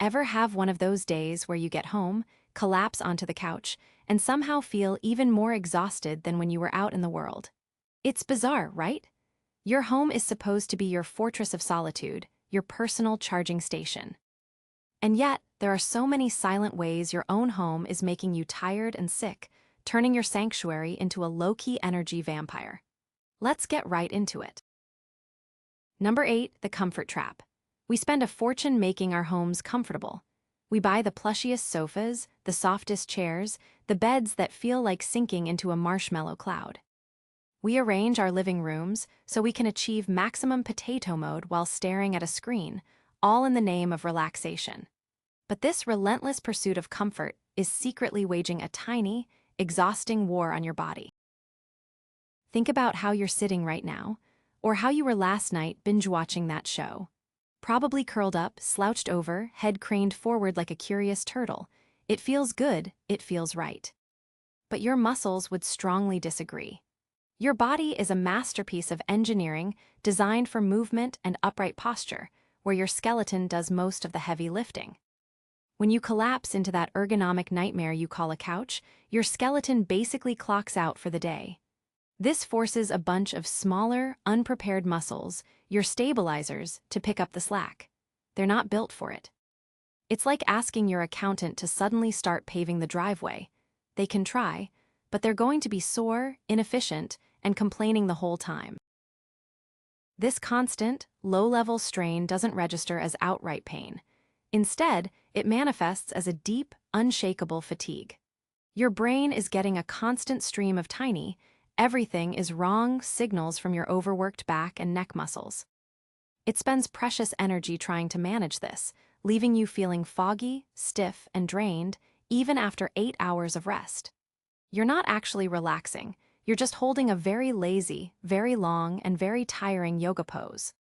Ever have one of those days where you get home, collapse onto the couch, and somehow feel even more exhausted than when you were out in the world? It's bizarre, right? Your home is supposed to be your fortress of solitude, your personal charging station. And yet, there are so many silent ways your own home is making you tired and sick, turning your sanctuary into a low-key energy vampire. Let's get right into it. Number 8, the comfort trap. We spend a fortune making our homes comfortable. We buy the plushiest sofas, the softest chairs, the beds that feel like sinking into a marshmallow cloud. We arrange our living rooms so we can achieve maximum potato mode while staring at a screen, all in the name of relaxation. But this relentless pursuit of comfort is secretly waging a tiny, exhausting war on your body. Think about how you're sitting right now, or how you were last night binge-watching that show. Probably curled up, slouched over, head craned forward like a curious turtle. It feels good, it feels right. But your muscles would strongly disagree. Your body is a masterpiece of engineering designed for movement and upright posture, where your skeleton does most of the heavy lifting. When you collapse into that ergonomic nightmare you call a couch, your skeleton basically clocks out for the day. This forces a bunch of smaller, unprepared muscles, your stabilizers, to pick up the slack. They're not built for it. It's like asking your accountant to suddenly start paving the driveway. They can try, but they're going to be sore, inefficient, and complaining the whole time. This constant, low-level strain doesn't register as outright pain. Instead, it manifests as a deep, unshakable fatigue. Your brain is getting a constant stream of tiny, everything is wrong signals from your overworked back and neck muscles. It spends precious energy trying to manage this, leaving you feeling foggy, stiff, and drained, even after 8 hours of rest. You're not actually relaxing, you're just holding a very lazy, very long, and very tiring yoga pose.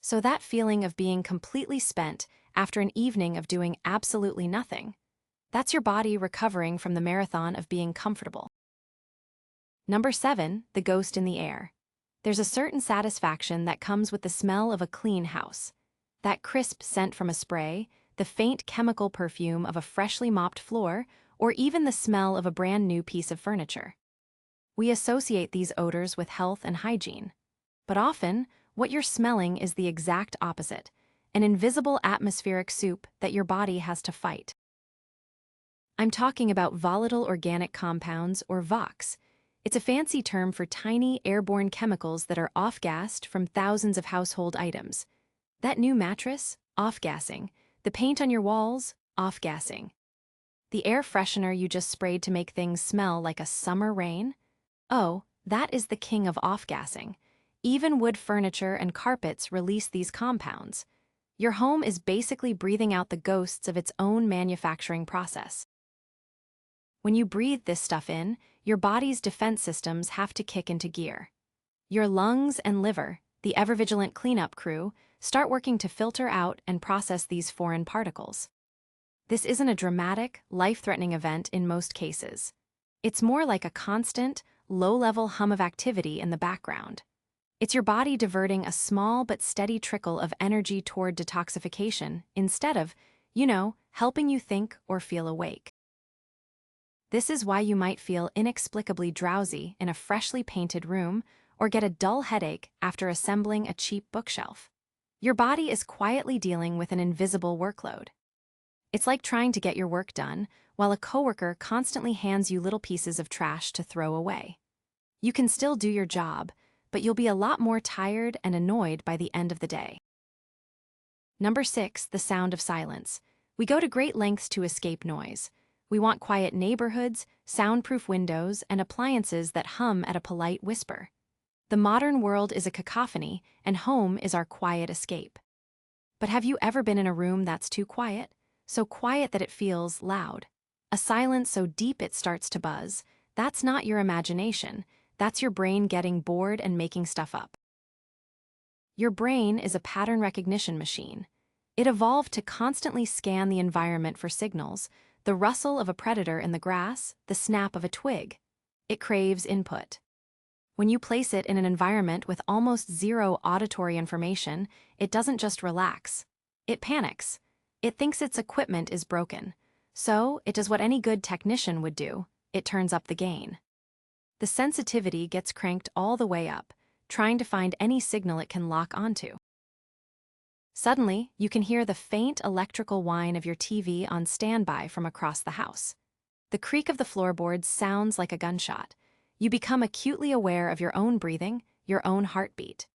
So that feeling of being completely spent after an evening of doing absolutely nothing, that's your body recovering from the marathon of being comfortable. Number 7, the ghost in the air. There's a certain satisfaction that comes with the smell of a clean house. That crisp scent from a spray, the faint chemical perfume of a freshly mopped floor, or even the smell of a brand new piece of furniture. We associate these odors with health and hygiene. But often, what you're smelling is the exact opposite, an invisible atmospheric soup that your body has to fight. I'm talking about volatile organic compounds, or VOCs. It's a fancy term for tiny, airborne chemicals that are off-gassed from thousands of household items. That new mattress? Off-gassing. The paint on your walls? Off-gassing. The air freshener you just sprayed to make things smell like a summer rain? Oh, that is the king of off-gassing. Even wood furniture and carpets release these compounds. Your home is basically breathing out the ghosts of its own manufacturing process. When you breathe this stuff in, your body's defense systems have to kick into gear. Your lungs and liver, the ever-vigilant cleanup crew, start working to filter out and process these foreign particles. This isn't a dramatic, life-threatening event in most cases. It's more like a constant, low-level hum of activity in the background. It's your body diverting a small but steady trickle of energy toward detoxification instead of, helping you think or feel awake. This is why you might feel inexplicably drowsy in a freshly painted room or get a dull headache after assembling a cheap bookshelf. Your body is quietly dealing with an invisible workload. It's like trying to get your work done while a coworker constantly hands you little pieces of trash to throw away. You can still do your job, but you'll be a lot more tired and annoyed by the end of the day. Number 6, the sound of silence. We go to great lengths to escape noise. We want quiet neighborhoods, soundproof windows, and appliances that hum at a polite whisper. The modern world is a cacophony, and home is our quiet escape. But have you ever been in a room that's too quiet? So quiet that it feels loud. A silence so deep it starts to buzz. That's not your imagination. That's your brain getting bored and making stuff up. Your brain is a pattern recognition machine. It evolved to constantly scan the environment for signals, the rustle of a predator in the grass, the snap of a twig. It craves input. When you place it in an environment with almost zero auditory information, it doesn't just relax. It panics. It thinks its equipment is broken. So, it does what any good technician would do: it turns up the gain. The sensitivity gets cranked all the way up, trying to find any signal it can lock onto. Suddenly, you can hear the faint electrical whine of your TV on standby from across the house. The creak of the floorboards sounds like a gunshot. You become acutely aware of your own breathing, your own heartbeat.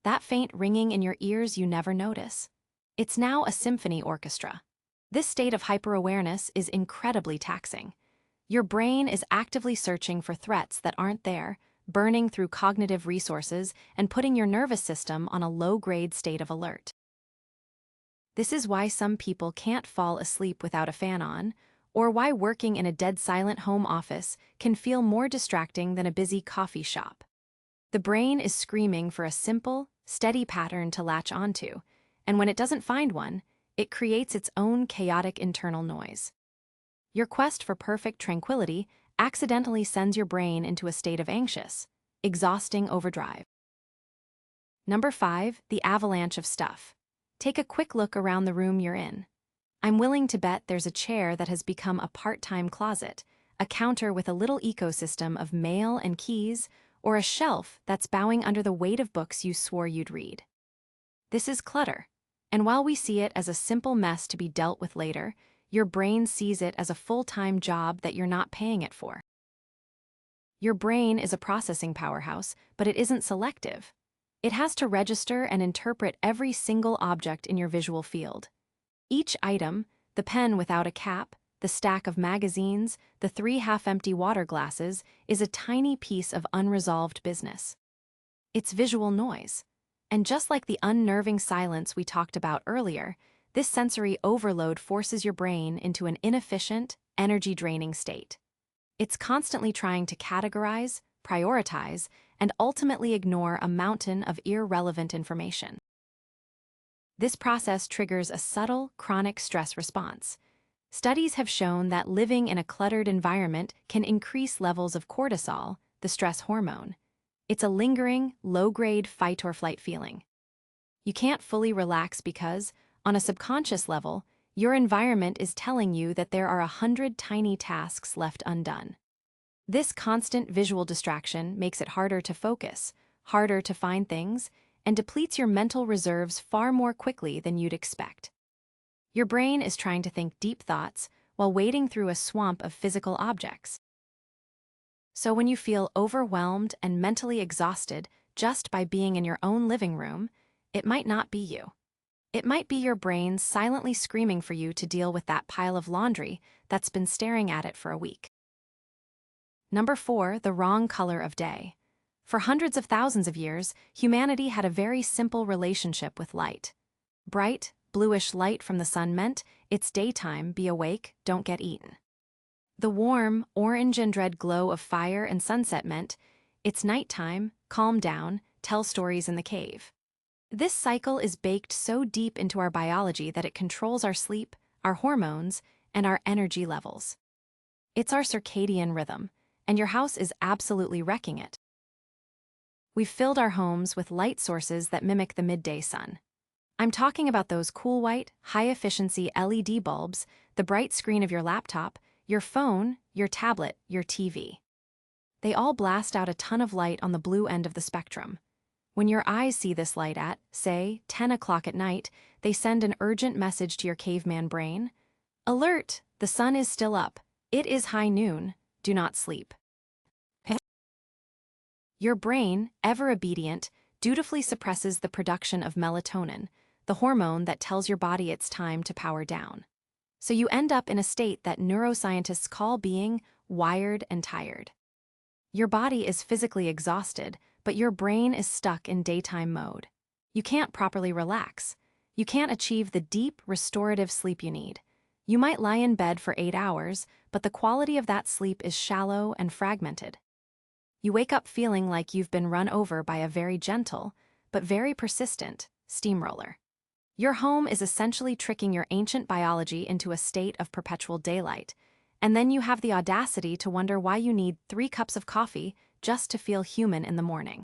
That faint ringing in your ears you never notice. It's now a symphony orchestra. This state of hyper-awareness is incredibly taxing. Your brain is actively searching for threats that aren't there, burning through cognitive resources and putting your nervous system on a low-grade state of alert. This is why some people can't fall asleep without a fan on, or why working in a dead-silent home office can feel more distracting than a busy coffee shop. The brain is screaming for a simple, steady pattern to latch onto, and when it doesn't find one, it creates its own chaotic internal noise. Your quest for perfect tranquility accidentally sends your brain into a state of anxious, exhausting overdrive. Number 5, the avalanche of stuff. Take a quick look around the room you're in. I'm willing to bet there's a chair that has become a part-time closet, a counter with a little ecosystem of mail and keys, or a shelf that's bowing under the weight of books you swore you'd read. This is clutter, and while we see it as a simple mess to be dealt with later, your brain sees it as a full-time job that you're not paying it for. Your brain is a processing powerhouse, but it isn't selective. It has to register and interpret every single object in your visual field. Each item, the pen without a cap, the stack of magazines, the 3 half-empty water glasses, is a tiny piece of unresolved business. It's visual noise. And just like the unnerving silence we talked about earlier, this sensory overload forces your brain into an inefficient, energy-draining state. It's constantly trying to categorize, prioritize, and ultimately ignore a mountain of irrelevant information. This process triggers a subtle, chronic stress response. Studies have shown that living in a cluttered environment can increase levels of cortisol, the stress hormone. It's a lingering, low-grade fight-or-flight feeling. You can't fully relax because, on a subconscious level, your environment is telling you that there are 100 tiny tasks left undone. This constant visual distraction makes it harder to focus, harder to find things, and depletes your mental reserves far more quickly than you'd expect. Your brain is trying to think deep thoughts while wading through a swamp of physical objects. So when you feel overwhelmed and mentally exhausted just by being in your own living room, it might not be you. It might be your brain silently screaming for you to deal with that pile of laundry that's been staring at it for a week. Number 4, the wrong color of day. For hundreds of thousands of years, humanity had a very simple relationship with light. Bright, bluish light from the sun meant it's daytime, be awake, don't get eaten. The warm, orange and red glow of fire and sunset meant it's nighttime, calm down, tell stories in the cave. This cycle is baked so deep into our biology that it controls our sleep, our hormones, and our energy levels. It's our circadian rhythm, and your house is absolutely wrecking it. We've filled our homes with light sources that mimic the midday sun. I'm talking about those cool white, high-efficiency LED bulbs, the bright screen of your laptop, your phone, your tablet, your TV. They all blast out a ton of light on the blue end of the spectrum. When your eyes see this light at, say, 10 o'clock at night, they send an urgent message to your caveman brain. Alert! The sun is still up. It is high noon. Do not sleep. Your brain, ever obedient, dutifully suppresses the production of melatonin, the hormone that tells your body it's time to power down. So you end up in a state that neuroscientists call being wired and tired. Your body is physically exhausted, but your brain is stuck in daytime mode. You can't properly relax. You can't achieve the deep, restorative sleep you need. You might lie in bed for 8 hours, but the quality of that sleep is shallow and fragmented. You wake up feeling like you've been run over by a very gentle, but very persistent, steamroller. Your home is essentially tricking your ancient biology into a state of perpetual daylight, and then you have the audacity to wonder why you need 3 cups of coffee just to feel human in the morning.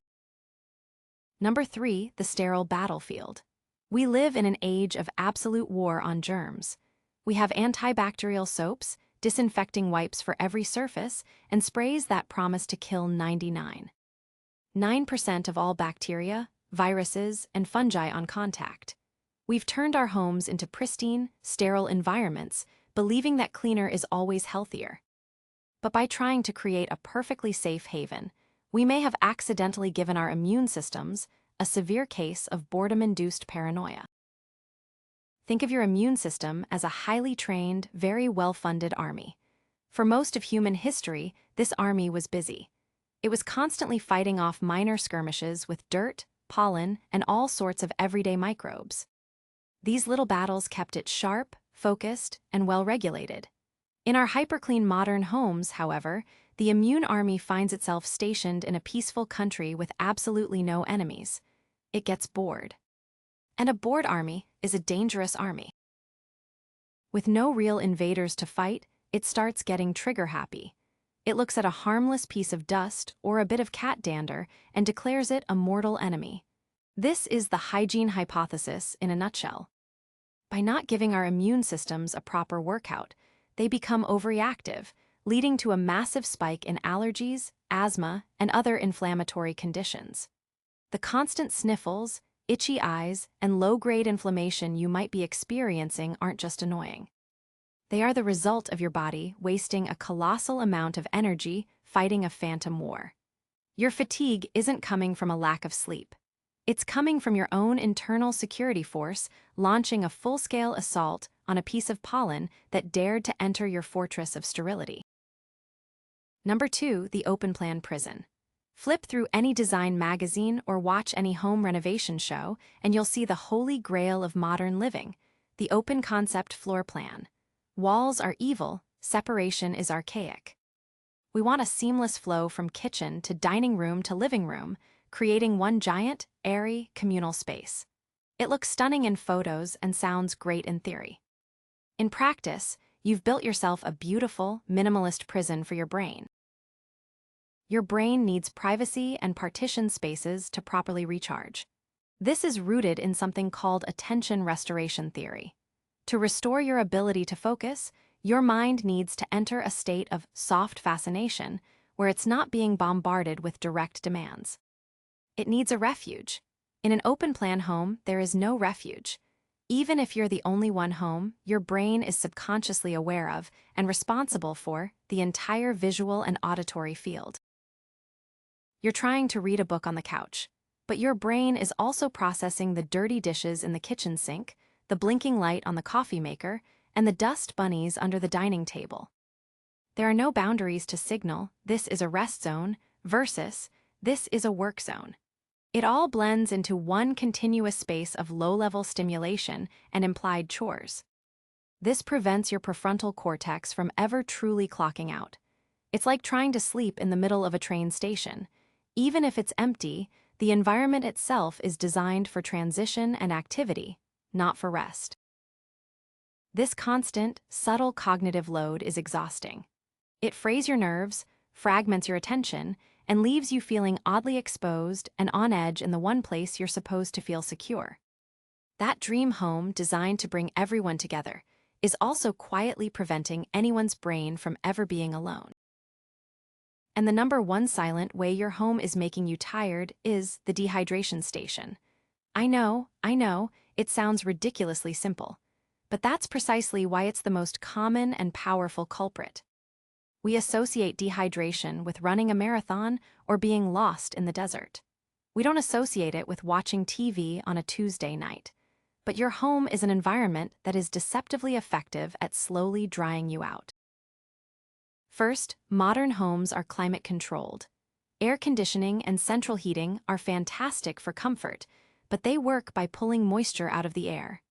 Number 3, the sterile battlefield. We live in an age of absolute war on germs. We have antibacterial soaps, disinfecting wipes for every surface, and sprays that promise to kill 99.9% of all bacteria, viruses, and fungi on contact. We've turned our homes into pristine, sterile environments, believing that cleaner is always healthier. But by trying to create a perfectly safe haven, we may have accidentally given our immune systems a severe case of boredom-induced paranoia. Think of your immune system as a highly trained, very well-funded army. For most of human history, this army was busy. It was constantly fighting off minor skirmishes with dirt, pollen, and all sorts of everyday microbes. These little battles kept it sharp, focused, and well-regulated. In our hyperclean modern homes, however, the immune army finds itself stationed in a peaceful country with absolutely no enemies. It gets bored. And a bored army is a dangerous army. With no real invaders to fight, it starts getting trigger-happy. It looks at a harmless piece of dust or a bit of cat dander and declares it a mortal enemy. This is the hygiene hypothesis in a nutshell. By not giving our immune systems a proper workout, they become overreactive, leading to a massive spike in allergies, asthma, and other inflammatory conditions. The constant sniffles, itchy eyes, and low-grade inflammation you might be experiencing aren't just annoying. They are the result of your body wasting a colossal amount of energy fighting a phantom war. Your fatigue isn't coming from a lack of sleep. It's coming from your own internal security force launching a full-scale assault on a piece of pollen that dared to enter your fortress of sterility. Number 2, the open-plan prison. Flip through any design magazine or watch any home renovation show, and you'll see the holy grail of modern living, the open-concept floor plan. Walls are evil, separation is archaic. We want a seamless flow from kitchen to dining room to living room, creating one giant, airy, communal space. It looks stunning in photos and sounds great in theory. In practice, you've built yourself a beautiful, minimalist prison for your brain. Your brain needs privacy and partition spaces to properly recharge. This is rooted in something called attention restoration theory. To restore your ability to focus, your mind needs to enter a state of soft fascination where it's not being bombarded with direct demands. It needs a refuge. In an open-plan home, there is no refuge. Even if you're the only one home, your brain is subconsciously aware of and responsible for the entire visual and auditory field. You're trying to read a book on the couch, but your brain is also processing the dirty dishes in the kitchen sink, the blinking light on the coffee maker, and the dust bunnies under the dining table. There are no boundaries to signal this is a rest zone versus this is a work zone. It all blends into one continuous space of low-level stimulation and implied chores. This prevents your prefrontal cortex from ever truly clocking out. It's like trying to sleep in the middle of a train station. Even if it's empty, the environment itself is designed for transition and activity, not for rest. This constant, subtle cognitive load is exhausting. It frays your nerves, fragments your attention, and leaves you feeling oddly exposed and on edge in the one place you're supposed to feel secure. That dream home designed to bring everyone together is also quietly preventing anyone's brain from ever being alone. And the number one silent way your home is making you tired is the dehydration station. I know, it sounds ridiculously simple, but that's precisely why it's the most common and powerful culprit. We associate dehydration with running a marathon or being lost in the desert. We don't associate it with watching TV on a Tuesday night. But your home is an environment that is deceptively effective at slowly drying you out. First, modern homes are climate-controlled. Air conditioning and central heating are fantastic for comfort, but they work by pulling moisture out of the air.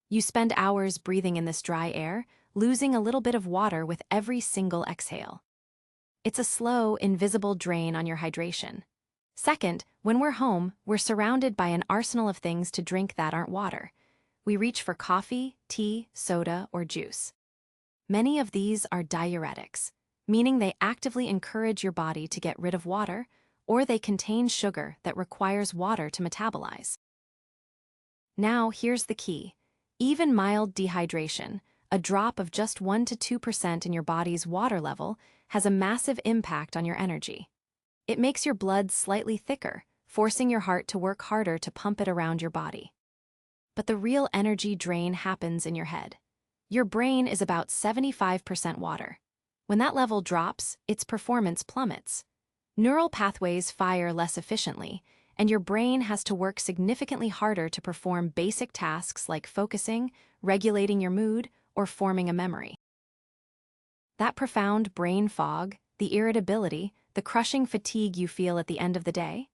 You spend hours breathing in this dry air, losing a little bit of water with every single exhale. It's a slow, invisible drain on your hydration. Second, when we're home, we're surrounded by an arsenal of things to drink that aren't water. We reach for coffee, tea, soda, or juice. Many of these are diuretics, meaning they actively encourage your body to get rid of water, or they contain sugar that requires water to metabolize. Now, here's the key. Even mild dehydration, a drop of just 1 to 2% in your body's water level, has a massive impact on your energy. It makes your blood slightly thicker, forcing your heart to work harder to pump it around your body. But the real energy drain happens in your head. Your brain is about 75% water. When that level drops, its performance plummets. Neural pathways fire less efficiently, and your brain has to work significantly harder to perform basic tasks like focusing, regulating your mood, or forming a memory. That profound brain fog, the irritability, the crushing fatigue you feel at the end of the day,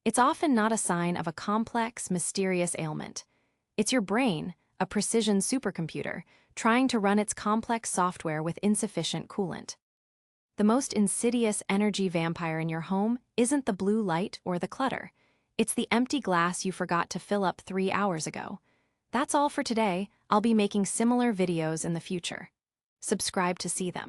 it's often not a sign of a complex, mysterious ailment. It's your brain, a precision supercomputer, trying to run its complex software with insufficient coolant. The most insidious energy vampire in your home isn't the blue light or the clutter. It's the empty glass you forgot to fill up 3 hours ago. That's all for today. I'll be making similar videos in the future. Subscribe to see them.